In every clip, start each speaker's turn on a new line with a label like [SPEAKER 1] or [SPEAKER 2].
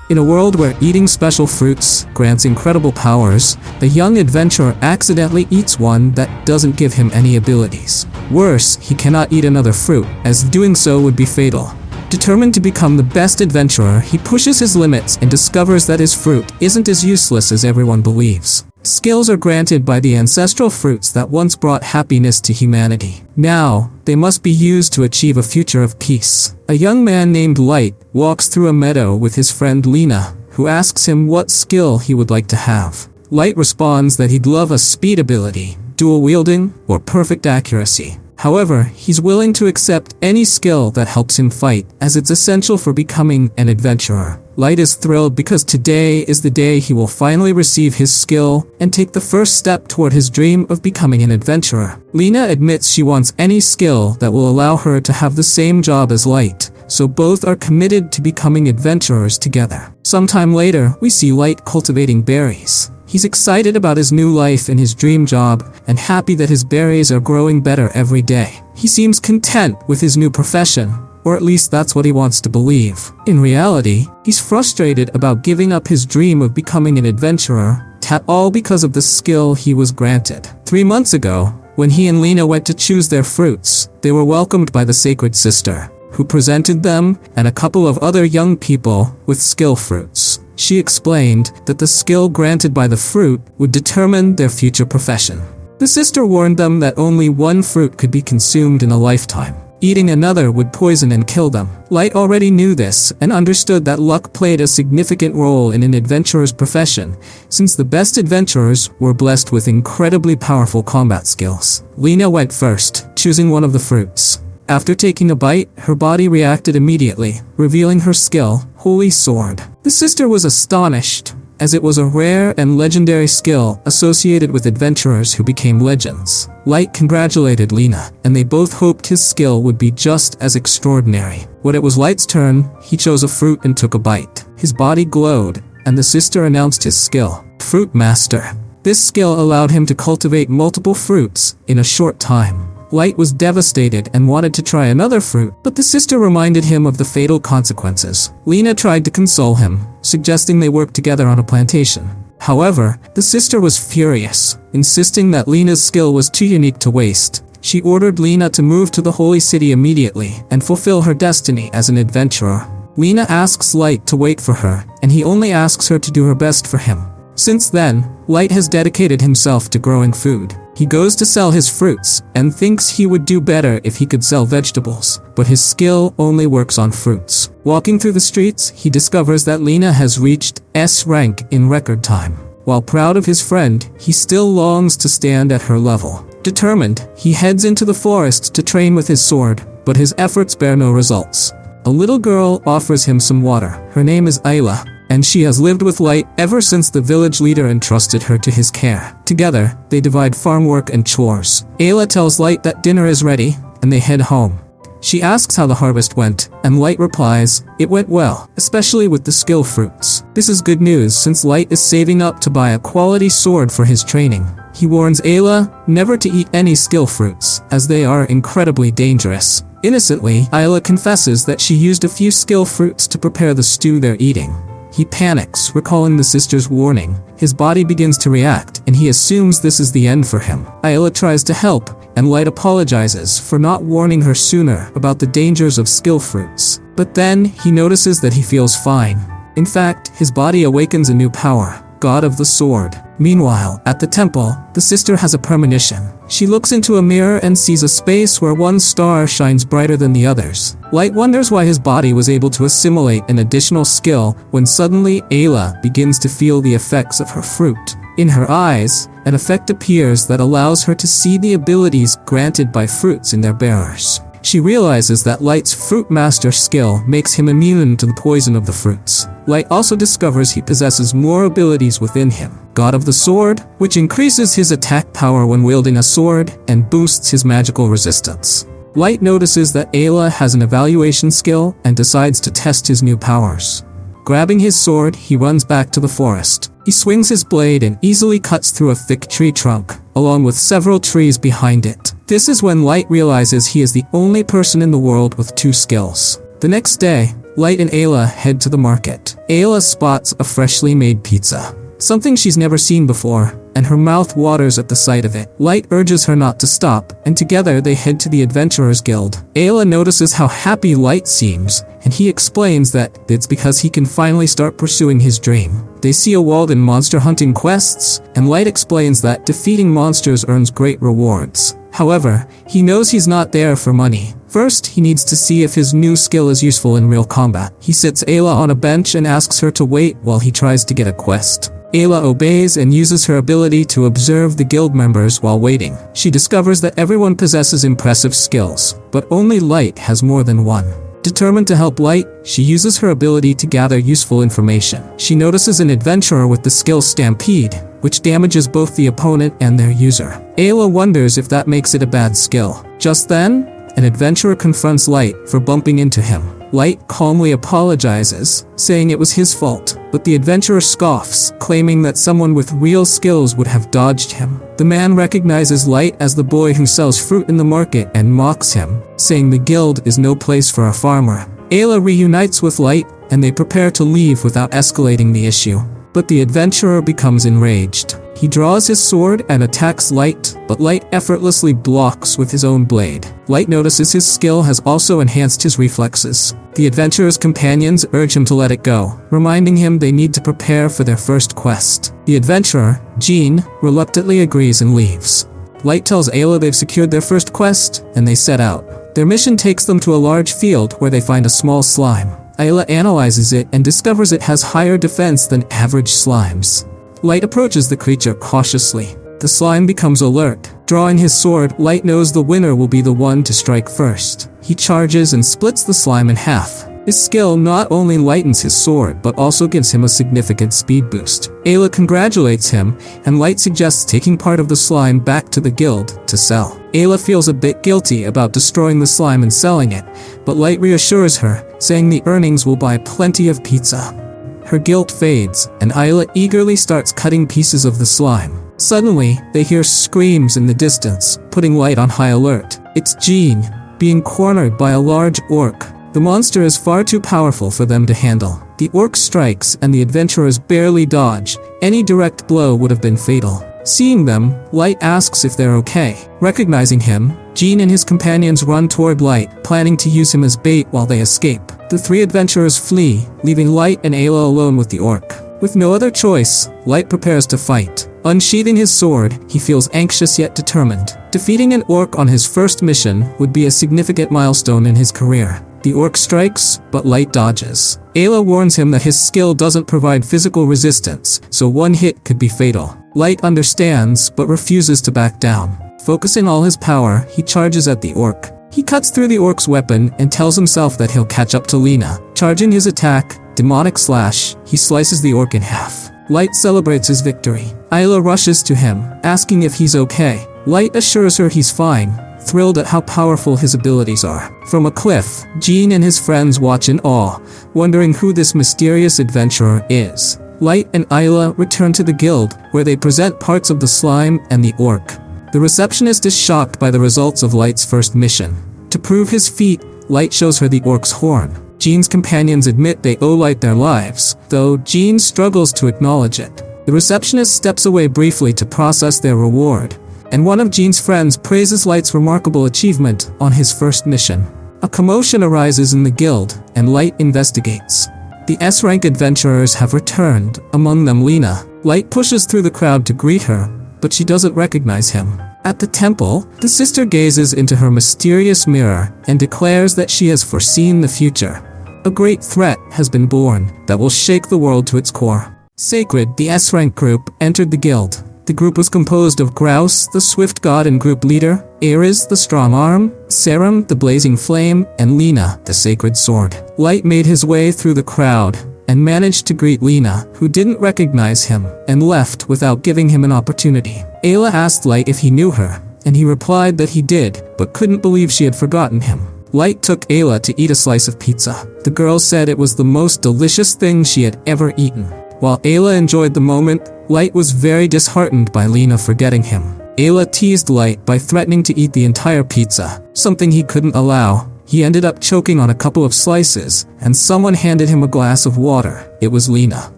[SPEAKER 1] In a world where eating special fruits grants incredible powers, the young adventurer accidentally eats one that doesn't give him any abilities. Worse, he cannot eat another fruit, as doing so would be fatal. Determined to become the best adventurer, he pushes his limits and discovers that his fruit isn't as useless as everyone believes. Skills are granted by the ancestral fruits that once brought happiness to humanity. Now, they must be used to achieve a future of peace. A young man named Light walks through a meadow with his friend Lena, who asks him what skill he would like to have. Light responds that he'd love a speed ability, dual wielding, or perfect accuracy. However, he's willing to accept any skill that helps him fight, as it's essential for becoming an adventurer. Light is thrilled because today is the day he will finally receive his skill and take the first step toward his dream of becoming an adventurer. Lena admits she wants any skill that will allow her to have the same job as Light, so both are committed to becoming adventurers together. Sometime later, we see Light cultivating berries. He's excited about his new life and his dream job, and happy that his berries are growing better every day. He seems content with his new profession, or at least that's what he wants to believe. In reality, he's frustrated about giving up his dream of becoming an adventurer, all because of the skill he was granted. 3 months ago, when he and Lena went to choose their fruits, they were welcomed by the Sacred Sister, who presented them and a couple of other young people with skill fruits. She explained that the skill granted by the fruit would determine their future profession. The sister warned them that only one fruit could be consumed in a lifetime. Eating another would poison and kill them. Light already knew this and understood that luck played a significant role in an adventurer's profession, since the best adventurers were blessed with incredibly powerful combat skills. Lena went first, choosing one of the fruits. After taking a bite, her body reacted immediately, revealing her skill, Holy Sword. The sister was astonished, as it was a rare and legendary skill associated with adventurers who became legends. Light congratulated Lena, and they both hoped his skill would be just as extraordinary. When it was Light's turn, he chose a fruit and took a bite. His body glowed, and the sister announced his skill, Fruit Master. This skill allowed him to cultivate multiple fruits in a short time. Light was devastated and wanted to try another fruit, but the sister reminded him of the fatal consequences. Lena tried to console him, suggesting they work together on a plantation. However, the sister was furious, insisting that Lena's skill was too unique to waste. She ordered Lena to move to the Holy City immediately and fulfill her destiny as an adventurer. Lena asks Light to wait for her, and he only asks her to do her best for him. Since then, Light has dedicated himself to growing food. He goes to sell his fruits and thinks he would do better if he could sell vegetables, but his skill only works on fruits. Walking through the streets, he discovers that Lena has reached S rank in record time. While proud of his friend, he still longs to stand at her level. Determined, he heads into the forest to train with his sword, but his efforts bear no results. A little girl offers him some water. Her name is Ayla, and she has lived with Light ever since the village leader entrusted her to his care. Together, they divide farm work and chores. Ayla tells Light that dinner is ready, and they head home. She asks how the harvest went, and Light replies, "It went well, especially with the skill fruits." This is good news since Light is saving up to buy a quality sword for his training. He warns Ayla never to eat any skill fruits, as they are incredibly dangerous. Innocently, Ayla confesses that she used a few skill fruits to prepare the stew they're eating. He panics, recalling the sister's warning. His body begins to react, and he assumes this is the end for him. Ayla tries to help, and Light apologizes for not warning her sooner about the dangers of skill fruits. But then, he notices that he feels fine. In fact, his body awakens a new power, God of the Sword. Meanwhile, at the temple, the sister has a premonition. She looks into a mirror and sees a space where one star shines brighter than the others. Light wonders why his body was able to assimilate an additional skill when suddenly Ayla begins to feel the effects of her fruit. In her eyes, an effect appears that allows her to see the abilities granted by fruits in their bearers. She realizes that Light's Fruit Master skill makes him immune to the poison of the fruits. Light also discovers he possesses more abilities within him. God of the Sword, which increases his attack power when wielding a sword and boosts his magical resistance. Light notices that Ayla has an evaluation skill and decides to test his new powers. Grabbing his sword, he runs back to the forest. He swings his blade and easily cuts through a thick tree trunk, along with several trees behind it. This is when Light realizes he is the only person in the world with 2 skills. The next day, Light and Ayla head to the market. Ayla spots a freshly made pizza, something she's never seen before, and her mouth waters at the sight of it. Light urges her not to stop, and together they head to the Adventurers Guild. Ayla notices how happy Light seems, and he explains that it's because he can finally start pursuing his dream. They see a Walden monster hunting quests, and Light explains that defeating monsters earns great rewards. However, he knows he's not there for money. First, he needs to see if his new skill is useful in real combat. He sits Ayla on a bench and asks her to wait while he tries to get a quest. Ayla obeys and uses her ability to observe the guild members while waiting. She discovers that everyone possesses impressive skills, but only Light has more than one. Determined to help Light, she uses her ability to gather useful information. She notices an adventurer with the skill Stampede, which damages both the opponent and their user. Ayla wonders if that makes it a bad skill. Just then, an adventurer confronts Light for bumping into him. Light calmly apologizes, saying it was his fault, but the adventurer scoffs, claiming that someone with real skills would have dodged him. The man recognizes Light as the boy who sells fruit in the market and mocks him, saying the guild is no place for a farmer. Ayla reunites with Light, and they prepare to leave without escalating the issue. But the adventurer becomes enraged. He draws his sword and attacks Light, but Light effortlessly blocks with his own blade. Light notices his skill has also enhanced his reflexes. The adventurer's companions urge him to let it go, reminding him they need to prepare for their first quest. The adventurer, Jean, reluctantly agrees and leaves. Light tells Ayla they've secured their first quest, and they set out. Their mission takes them to a large field where they find a small slime. Ayla analyzes it and discovers it has higher defense than average slimes. Light approaches the creature cautiously. The slime becomes alert. Drawing his sword, Light knows the winner will be the one to strike first. He charges and splits the slime in half. His skill not only lightens his sword, but also gives him a significant speed boost. Ayla congratulates him, and Light suggests taking part of the slime back to the guild to sell. Ayla feels a bit guilty about destroying the slime and selling it, but Light reassures her, saying the earnings will buy plenty of pizza. Her guilt fades, and Ayla eagerly starts cutting pieces of the slime. Suddenly, they hear screams in the distance, putting Light on high alert. It's Jean, being cornered by a large orc. The monster is far too powerful for them to handle. The orc strikes, and the adventurers barely dodge. Any direct blow would have been fatal. Seeing them, Light asks if they're okay. Recognizing him, Jean and his companions run toward Light, planning to use him as bait while they escape. The three adventurers flee, leaving Light and Ayla alone with the orc. With no other choice, Light prepares to fight. Unsheathing his sword, he feels anxious yet determined. Defeating an orc on his first mission would be a significant milestone in his career. The orc strikes, but Light dodges. Ayla warns him that his skill doesn't provide physical resistance, so one hit could be fatal. Light understands, but refuses to back down. Focusing all his power, he charges at the orc. He cuts through the orc's weapon and tells himself that he'll catch up to Lena. Charging his attack, Demonic Slash, he slices the orc in half. Light celebrates his victory. Ayla rushes to him, asking if he's okay. Light assures her he's fine, thrilled at how powerful his abilities are. From a cliff, Jean and his friends watch in awe, wondering who this mysterious adventurer is. Light and Ayla return to the guild, where they present parts of the slime and the orc. The receptionist is shocked by the results of Light's first mission. To prove his feat, Light shows her the orc's horn. Jean's companions admit they owe Light their lives, though Jean struggles to acknowledge it. The receptionist steps away briefly to process their reward, and one of Jean's friends praises Light's remarkable achievement on his first mission. A commotion arises in the guild, and Light investigates. The S-rank adventurers have returned, among them Lena. Light pushes through the crowd to greet her, but she doesn't recognize him. At the temple, the sister gazes into her mysterious mirror and declares that she has foreseen the future. A great threat has been born that will shake the world to its core. Sacred, the S-rank group, entered the guild. The group was composed of Grouse, the swift god and group leader, Ares, the strong arm, Serum, the blazing flame, and Lena, the sacred sword. Light made his way through the crowd and managed to greet Lena, who didn't recognize him, and left without giving him an opportunity. Ayla asked Light if he knew her, and he replied that he did, but couldn't believe she had forgotten him. Light took Ayla to eat a slice of pizza. The girl said it was the most delicious thing she had ever eaten. While Ayla enjoyed the moment, Light was very disheartened by Lena forgetting him. Ayla teased Light by threatening to eat the entire pizza, something he couldn't allow, He ended up choking on a couple of slices, and someone handed him a glass of water. It was Lena.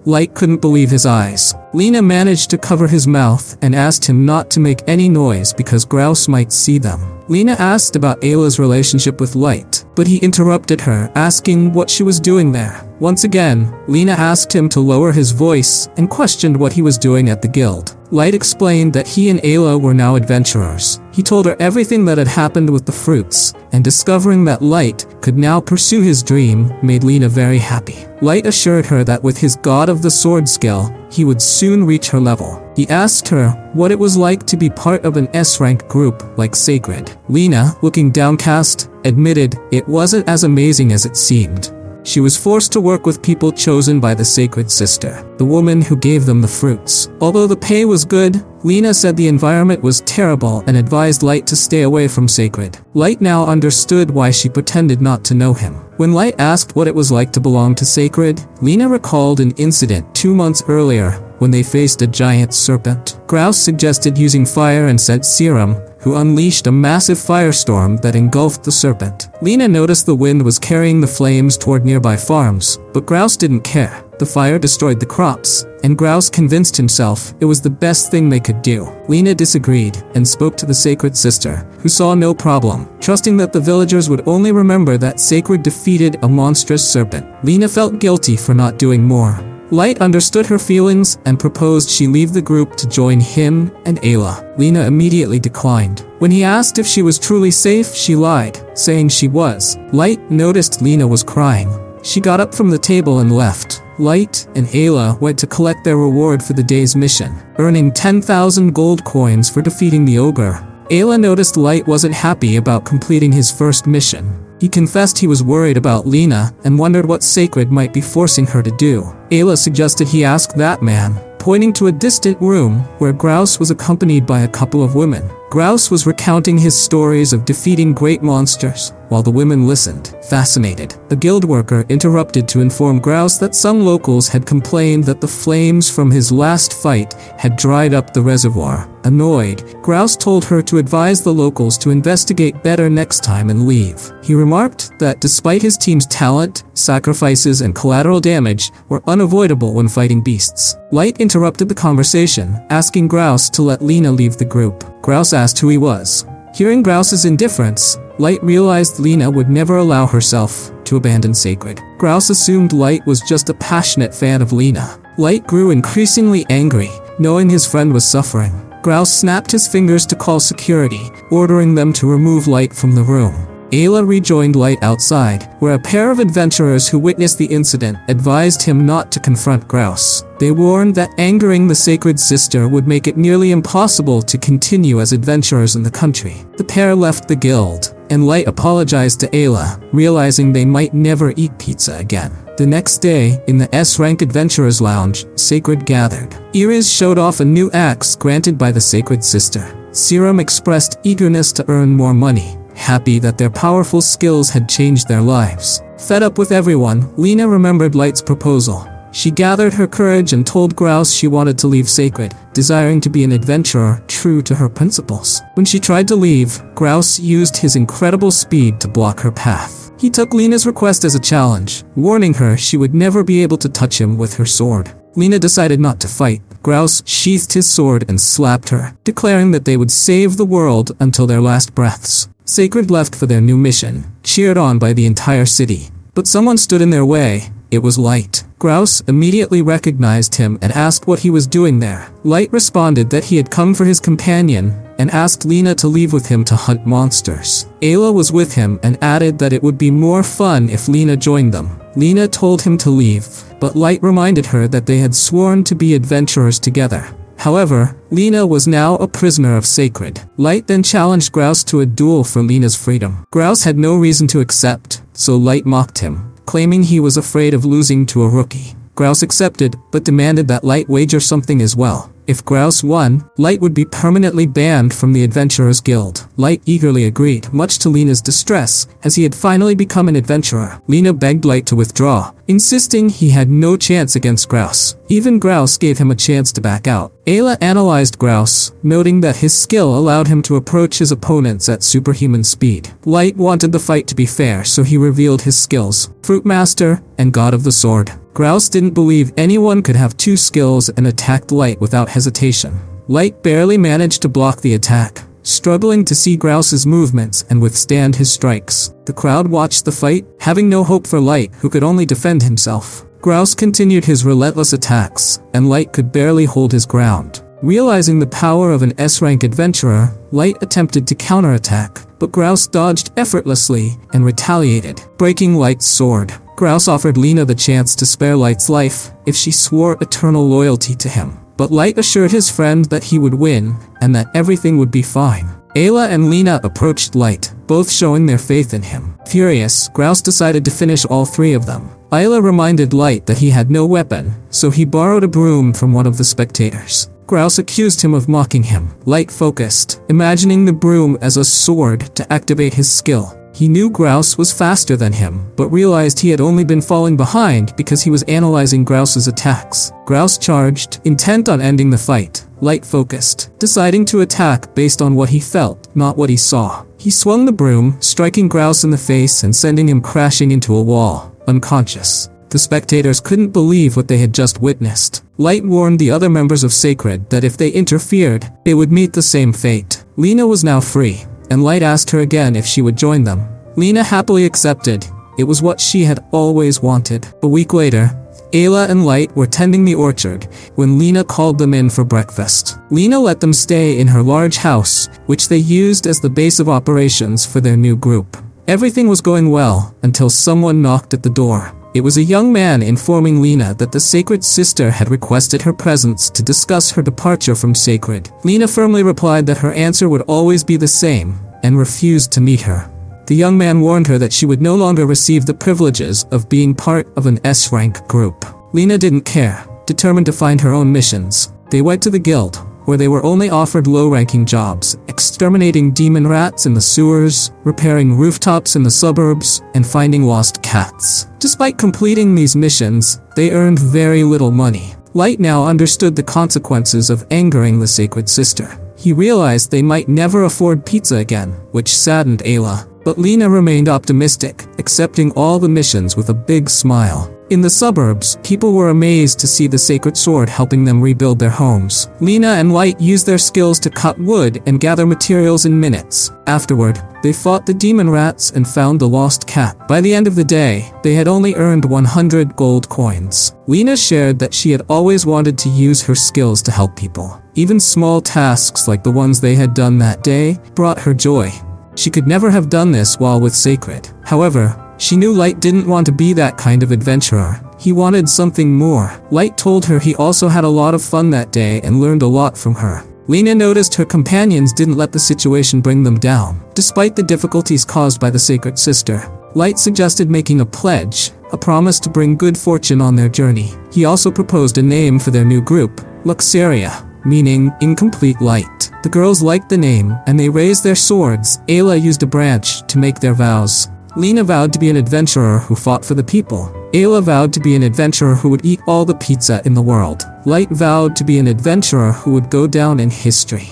[SPEAKER 1] Light couldn't believe his eyes. Lena managed to cover his mouth and asked him not to make any noise because Grouse might see them. Lena asked about Ayla's relationship with Light, but he interrupted her, asking what she was doing there. Once again, Lena asked him to lower his voice and questioned what he was doing at the guild. Light explained that he and Ayla were now adventurers. He told her everything that had happened with the fruits, and discovering that Light could now pursue his dream made Lena very happy. Light assured her that with his God of the Sword skill, he would soon reach her level. He asked her what it was like to be part of an S-rank group like Sacred. Lena, looking downcast, admitted it wasn't as amazing as it seemed. She was forced to work with people chosen by the Sacred Sister, the woman who gave them the fruits. Although the pay was good, Lena said the environment was terrible and advised Light to stay away from Sacred. Light now understood why she pretended not to know him. When Light asked what it was like to belong to Sacred, Lena recalled an incident 2 months earlier when they faced a giant serpent. Grouse suggested using fire and sent Serum, who unleashed a massive firestorm that engulfed the serpent. Lena noticed the wind was carrying the flames toward nearby farms, but Grouse didn't care. The fire destroyed the crops, and Grouse convinced himself it was the best thing they could do. Lena disagreed and spoke to the Sacred Sister, who saw no problem, trusting that the villagers would only remember that Sacred defeated a monstrous serpent. Lena felt guilty for not doing more. Light understood her feelings and proposed she leave the group to join him and Ayla. Lena immediately declined. When he asked if she was truly safe, she lied, saying she was. Light noticed Lena was crying. She got up from the table and left. Light and Ayla went to collect their reward for the day's mission, earning 10,000 gold coins for defeating the ogre. Ayla noticed Light wasn't happy about completing his first mission. He confessed he was worried about Lena and wondered what Sacred might be forcing her to do. Ayla suggested he ask that man, pointing to a distant room where Grouse was accompanied by a couple of women. Grouse was recounting his stories of defeating great monsters, while the women listened, fascinated. The guild worker interrupted to inform Grouse that some locals had complained that the flames from his last fight had dried up the reservoir. Annoyed, Grouse told her to advise the locals to investigate better next time and leave. He remarked that despite his team's talent, sacrifices and collateral damage were unavoidable when fighting beasts. Light interrupted the conversation, asking Grouse to let Lena leave the group. Grouse asked who he was. Hearing Grouse's indifference, Light realized Lena would never allow herself to abandon Sacred. Grouse assumed Light was just a passionate fan of Lena. Light grew increasingly angry, knowing his friend was suffering. Grouse snapped his fingers to call security, ordering them to remove Light from the room. Ayla rejoined Light outside, where a pair of adventurers who witnessed the incident advised him not to confront Grouse. They warned that angering the Sacred Sister would make it nearly impossible to continue as adventurers in the country. The pair left the guild, and Light apologized to Ayla, realizing they might never eat pizza again. The next day, in the S-Rank Adventurers Lounge, Sacred gathered. Iris showed off a new axe granted by the Sacred Sister. Serum expressed eagerness to earn more money, happy that their powerful skills had changed their lives. Fed up with everyone, Lena remembered Light's proposal. She gathered her courage and told Grouse she wanted to leave Sacred, desiring to be an adventurer true to her principles. When she tried to leave, Grouse used his incredible speed to block her path. He took Lena's request as a challenge, warning her she would never be able to touch him with her sword. Lena decided not to fight. Grouse sheathed his sword and slapped her, declaring that they would save the world until their last breaths. Sacred left for their new mission, cheered on by the entire city. But someone stood in their way. It was Light. Grouse immediately recognized him and asked what he was doing there. Light responded that he had come for his companion and asked Lena to leave with him to hunt monsters. Ayla was with him and added that it would be more fun if Lena joined them. Lena told him to leave, but Light reminded her that they had sworn to be adventurers together. However, Lena was now a prisoner of Sacred. Light then challenged Grouse to a duel for Lena's freedom. Grouse had no reason to accept, so Light mocked him, claiming he was afraid of losing to a rookie. Grouse accepted, but demanded that Light wager something as well. If Grouse won, Light would be permanently banned from the Adventurers Guild. Light eagerly agreed, much to Lena's distress, as he had finally become an adventurer. Lena begged Light to withdraw, insisting he had no chance against Grouse. Even Grouse gave him a chance to back out. Ayla analyzed Grouse, noting that his skill allowed him to approach his opponents at superhuman speed. Light wanted the fight to be fair, so he revealed his skills: Fruit Master and God of the Sword. Grouse didn't believe anyone could have two skills and attacked Light without hesitation. Light barely managed to block the attack, struggling to see Grouse's movements and withstand his strikes. The crowd watched the fight, having no hope for Light, who could only defend himself. Grouse continued his relentless attacks, and Light could barely hold his ground. Realizing the power of an S-rank adventurer, Light attempted to counterattack, but Grouse dodged effortlessly and retaliated, breaking Light's sword. Grouse offered Lena the chance to spare Light's life if she swore eternal loyalty to him. But Light assured his friend that he would win and that everything would be fine. Ayla and Lena approached Light, both showing their faith in him. Furious, Grouse decided to finish all three of them. Ayla reminded Light that he had no weapon, so he borrowed a broom from one of the spectators. Grouse accused him of mocking him. Light focused, imagining the broom as a sword to activate his skill. He knew Grouse was faster than him, but realized he had only been falling behind because he was analyzing Grouse's attacks. Grouse charged, intent on ending the fight. Light focused, deciding to attack based on what he felt, not what he saw. He swung the broom, striking Grouse in the face and sending him crashing into a wall, unconscious. The spectators couldn't believe what they had just witnessed. Light warned the other members of Sacred that if they interfered, they would meet the same fate. Lena was now free, and Light asked her again if she would join them. Lena happily accepted. It was what she had always wanted. A week later, Ayla and Light were tending the orchard when Lena called them in for breakfast. Lena let them stay in her large house, which they used as the base of operations for their new group. Everything was going well until someone knocked at the door. It was a young man informing Lena that the Sacred Sister had requested her presence to discuss her departure from Sacred. Lena firmly replied that her answer would always be the same and refused to meet her. The young man warned her that she would no longer receive the privileges of being part of an S-rank group. Lena didn't care, determined to find her own missions. They went to the guild, where they were only offered low-ranking jobs, exterminating demon rats in the sewers, repairing rooftops in the suburbs, and finding lost cats. Despite completing these missions, they earned very little money. Light now understood the consequences of angering the Sacred Sister. He realized they might never afford pizza again, which saddened Ayla. But Lena remained optimistic, accepting all the missions with a big smile. In the suburbs, people were amazed to see the Sacred Sword helping them rebuild their homes. Lena and Light used their skills to cut wood and gather materials in minutes. Afterward, they fought the demon rats and found the lost cat. By the end of the day, they had only earned 100 gold coins. Lena shared that she had always wanted to use her skills to help people. Even small tasks like the ones they had done that day brought her joy. She could never have done this while with Sacred. However, she knew Light didn't want to be that kind of adventurer. He wanted something more. Light told her he also had a lot of fun that day and learned a lot from her. Lena noticed her companions didn't let the situation bring them down. Despite the difficulties caused by the Sacred Sister, Light suggested making a pledge, a promise to bring good fortune on their journey. He also proposed a name for their new group, Luxaria, meaning incomplete light. The girls liked the name, and they raised their swords. Ayla used a branch to make their vows. Lena vowed to be an adventurer who fought for the people. Ayla vowed to be an adventurer who would eat all the pizza in the world. Light vowed to be an adventurer who would go down in history.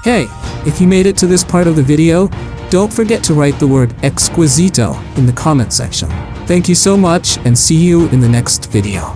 [SPEAKER 1] Hey, if you made it to this part of the video, don't forget to write the word Exquisito in the comment section. Thank you so much and see you in the next video.